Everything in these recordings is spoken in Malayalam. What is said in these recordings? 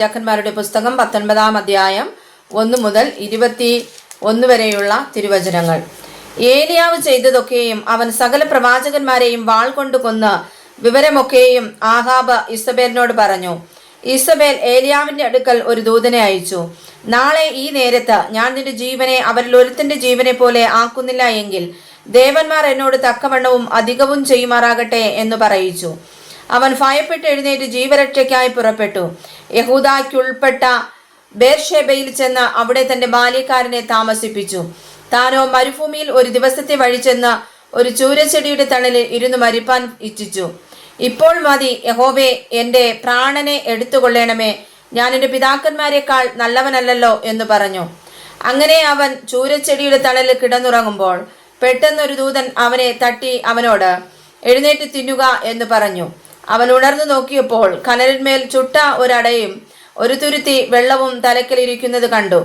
രാജാക്കന്മാരുടെ പുസ്തകം 19-ാം അധ്യായം 1 മുതൽ 21 വരെയുള്ള തിരുവചനങ്ങൾ. ഏലിയാവ് ചെയ്തതൊക്കെയും അവൻ സകല പ്രവാചകന്മാരെയും വാൾ കൊണ്ട് കൊന്ന് വിവരമൊക്കെയും ആഹാബ് ഇസബേലിനോട് പറഞ്ഞു. ഇസബേൽ ഏലിയാവിന്റെ അടുക്കൽ ഒരു ദൂതനെ അയച്ചു. നാളെ ഈ നേരത്ത് ഞാൻ നിന്റെ ജീവനെ അവരിൽ ഒരുത്തിന്റെ ജീവനെ പോലെ ആക്കുന്നില്ല എങ്കിൽ ദേവന്മാർ എന്നോട് തക്കവണ്ണവും അധികവും ചെയ്യുമാറാകട്ടെ എന്ന് പറയിച്ചു. അവൻ ഭയപ്പെട്ട് എഴുന്നേറ്റ് ജീവരക്ഷയ്ക്കായി പുറപ്പെട്ടു. യഹൂദയ്ക്കുൾപ്പെട്ട ബേർഷേബയിൽ ചെന്ന് അവിടെ തന്റെ ബാല്യക്കാരനെ താമസിപ്പിച്ചു. താനോ മരുഭൂമിയിൽ ഒരു ദിവസത്തെ വഴി ചെന്ന് ഒരു ചൂരച്ചെടിയുടെ തണലിൽ ഇരുന്ന് മരിപ്പാൻ ഇച്ഛിച്ചു. ഇപ്പോൾ മതി യഹോവേ, എൻ്റെ പ്രാണനെ എടുത്തുകൊള്ളണമേ, ഞാൻ എൻ്റെ പിതാക്കന്മാരെക്കാൾ നല്ലവനല്ലല്ലോ എന്ന് പറഞ്ഞു. അങ്ങനെ അവൻ ചൂരച്ചെടിയുടെ തണലിൽ കിടന്നുറങ്ങുമ്പോൾ പെട്ടെന്നൊരു ദൂതൻ അവനെ തട്ടി അവനോട് എഴുന്നേറ്റ് തിന്നുക എന്ന് പറഞ്ഞു. അവൻ ഉണർന്നു നോക്കിയപ്പോൾ കനലിന്മേൽ ചുട്ട ഒരടയും ഒരു തുരുത്തി വെള്ളവും തലക്കലിരിക്കുന്നത് കണ്ടു.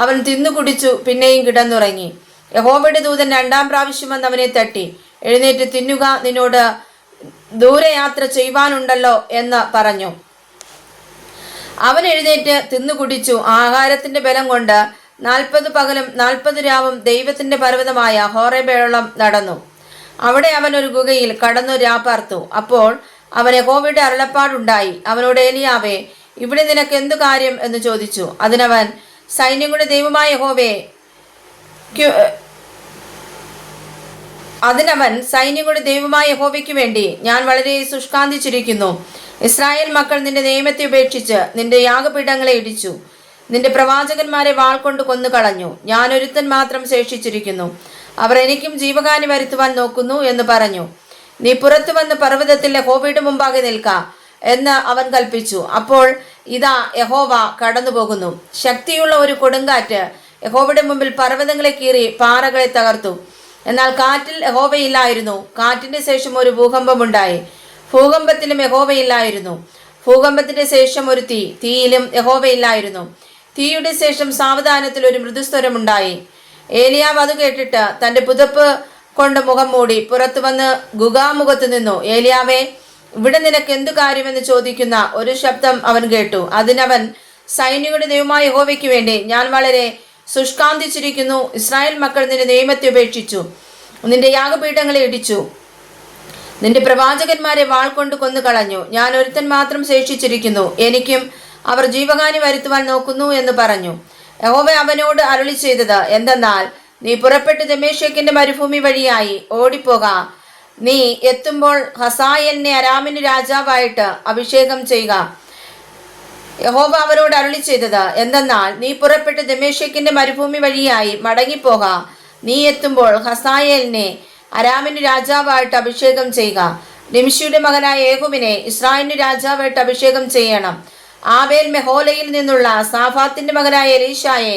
അവൻ തിന്നു കുടിച്ചു, പിന്നെയും കിടന്നുറങ്ങി. യഹോവയുടെ ദൂതൻ 2-ാം പ്രാവശ്യം വന്ന് അവനെ തട്ടി എഴുന്നേറ്റ് തിന്നുക, നിന്നോട് ദൂരയാത്ര ചെയ്യുവാനുണ്ടല്ലോ എന്ന് പറഞ്ഞു. അവൻ എഴുന്നേറ്റ് തിന്നു കുടിച്ചു. ആഹാരത്തിന്റെ ബലം കൊണ്ട് 40 പകലും 40 രാവും ദൈവത്തിന്റെ പർവ്വതമായ ഹോറേബയോളം നടന്നു. അവിടെ അവൻ ഒരു ഗുഹയിൽ കടന്നു രാപാർത്തു. അപ്പോൾ അവൻ യഹോവയുടെ അരുളപ്പാടുണ്ടായി. അവനോട് ഏലിയാവേ, ഇവിടെ നിനക്ക് എന്തു കാര്യം എന്ന് ചോദിച്ചു. അതിനവൻ സൈന്യങ്ങളുടെ ദൈവമായ യഹോവയ്ക്ക് വേണ്ടി ഞാൻ വളരെ ശുഷ്കാന്തിച്ചിരിക്കുന്നു. ഇസ്രായേൽ മക്കൾ നിന്റെ നിയമത്തെ ഉപേക്ഷിച്ച് നിന്റെ യാഗപീഠങ്ങളെ ഇടിച്ചു, നിന്റെ പ്രവാചകന്മാരെ വാൾ കൊണ്ട് കൊന്നുകളഞ്ഞു. ഞാൻ ഒരുത്തൻ മാത്രം ശേഷിച്ചിരിക്കുന്നു, അവർ എനിക്കും ജീവഹാനി വരുത്തുവാൻ നോക്കുന്നു എന്ന് പറഞ്ഞു. നീ പുറത്തു വന്ന് പർവ്വതത്തിൽ യഹോവയുടെ മുമ്പാകെ നിൽക്ക എന്ന് അവൻ കൽപ്പിച്ചു. അപ്പോൾ ഇതാ യഹോവ കടന്നു പോകുന്നു. ശക്തിയുള്ള ഒരു കൊടുങ്കാറ്റ് യഹോവയുടെ മുമ്പിൽ പർവ്വതങ്ങളെ കീറി പാറകളെ തകർത്തു. എന്നാൽ കാറ്റിൽ യഹോവയില്ലായിരുന്നു. കാറ്റിന്റെ ശേഷം ഒരു ഭൂകമ്പമുണ്ടായി. ഭൂകമ്പത്തിലും യഹോവയില്ലായിരുന്നു. ഭൂകമ്പത്തിന്റെ ശേഷം ഒരു തീ, തീയിലും യഹോവയില്ലായിരുന്നു. തീയുടെ ശേഷം സാവധാനത്തിൽ ഒരു മൃദുസ്വരമുണ്ടായി. ഏലിയാവ് അത് കേട്ടിട്ട് തന്റെ പുതപ്പ് കൊണ്ട് മുഖം മൂടി പുറത്തു വന്ന് ഗുഹാമുഖത്ത് നിന്നു. ഏലിയാവേ, ഇവിടെ നിനക്ക് എന്തു കാര്യമെന്ന് ചോദിക്കുന്ന ഒരു ശബ്ദം അവൻ കേട്ടു. അതിനവൻ സൈന്യങ്ങളുടെ ദൈവമായ യഹോവയ്ക്ക് വേണ്ടി ഞാൻ വളരെ ശുഷ്കാന്തിച്ചിരിക്കുന്നു. ഇസ്രായേൽ മക്കൾ നിന്റെ നിയമത്തെ ഉപേക്ഷിച്ചു, നിന്റെ യാഗപീഠങ്ങളെ ഇടിച്ചു, നിന്റെ പ്രവാചകന്മാരെ വാൾ കൊണ്ട് കൊന്നു കളഞ്ഞു. ഞാൻ ഒരുത്തൻ മാത്രം ശേഷിച്ചിരിക്കുന്നു, എനിക്കും അവർ ജീവഹാനി വരുത്തുവാൻ നോക്കുന്നു എന്ന് പറഞ്ഞു. യഹോവ അവനോട് അരുളി ചെയ്തത് എന്തെന്നാൽ, നീ പുറപ്പെട്ട് ദമേശക്കിന്റെ മരുഭൂമി വഴിയായി ഓടിപ്പോക. നീ എത്തുമ്പോൾ ഹസായേലിനെ അരാമിന് രാജാവായിട്ട് അഭിഷേകം ചെയ്യുക. യഹോവ അവനോട് അരുളി ചെയ്തത് എന്തെന്നാൽ, നീ പുറപ്പെട്ട് ദമേശക്കിന്റെ മരുഭൂമി വഴിയായി മടങ്ങിപ്പോക. നീ എത്തുമ്പോൾ ഹസായേലിനെ അരാമിന് രാജാവായിട്ട് അഭിഷേകം ചെയ്യുക. നിംഷിയുടെ മകനായ യേഹൂവിനെ ഇസ്രായേലിന് രാജാവായിട്ട് അഭിഷേകം ചെയ്യണം. ആബേൽ മെഹോലയിൽ നിന്നുള്ള സാഫാത്തിന്റെ മകനായ എലീശായെ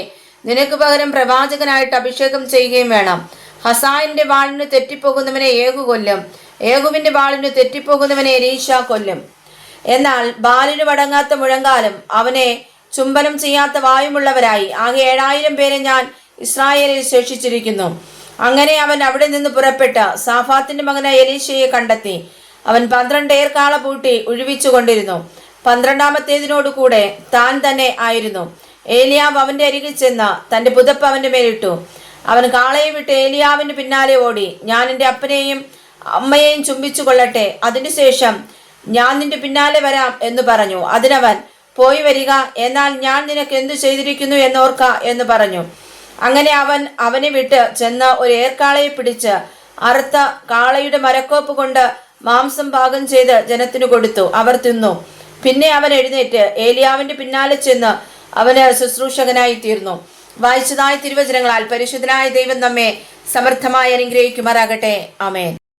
നിനക്ക് പകരം പ്രവാചകനായിട്ട് അഭിഷേകം ചെയ്യുകയും വേണം. ഹസായിന്റെ വാളിന് തെറ്റിപ്പോകുന്നവനെ യേഹൂ കൊല്ലും, യേഹൂവിന്റെ വാളിന് തെറ്റിപ്പോകുന്നവനെ എലീശ കൊല്ലും. എന്നാൽ ബാലിന് വടങ്ങാത്ത മുഴങ്കാലും അവനെ ചുംബനം ചെയ്യാത്ത വായുമുള്ളവരായി ആകെ 7000 പേരെ ഞാൻ ഇസ്രായേലിൽ ശേഷിച്ചിരിക്കുന്നു. അങ്ങനെ അവൻ അവിടെ നിന്ന് പുറപ്പെട്ട് സാഫാത്തിന്റെ മകനായ എലീശയെ കണ്ടെത്തി. അവൻ 12 ഏർക്കാള പൂട്ടി ഒഴിവിച്ചു കൊണ്ടിരുന്നു. 12-ാമത്തേതിനോട് കൂടെ താൻ തന്നെ ആയിരുന്നു. ഏലിയാവ് അവന്റെ അരികിൽ ചെന്ന് തന്റെ പുതപ്പ് അവന്റെ മേലിട്ടു. അവൻ കാളയെ വിട്ട് ഏലിയാവിന്റെ പിന്നാലെ ഓടി. ഞാൻ എൻ്റെ അപ്പനെയും അമ്മയെയും ചുംബിച്ചു കൊള്ളട്ടെ, അതിനുശേഷം ഞാൻ നിന്റെ പിന്നാലെ വരാം എന്ന് പറഞ്ഞു. അതിനവൻ പോയി വരിക, എന്നാൽ ഞാൻ നിനക്ക് എന്തു ചെയ്തിരിക്കുന്നു എന്നോർക്ക എന്ന് പറഞ്ഞു. അങ്ങനെ അവൻ അവനെ വിട്ട് ചെന്ന് ഒരു ഏർക്കാളയെ പിടിച്ച് അറുത്ത കാളയുടെ മരക്കോപ്പ് കൊണ്ട് മാംസം പാകം ചെയ്ത് ജനത്തിനു കൊടുത്തു. അവർ തിന്നു. പിന്നെ അവൻ എഴുന്നേറ്റ് ഏലിയാവിന്റെ പിന്നാലെ ചെന്ന് അവന് ശുശ്രൂഷകനായി തീർന്നു. വായിച്ചതായ തിരുവചനങ്ങളാൽ പരിശുദ്ധനായ ദൈവം നമ്മെ സമർത്ഥമായി അനുഗ്രഹിക്കുമാറാകട്ടെ. ആമേൻ.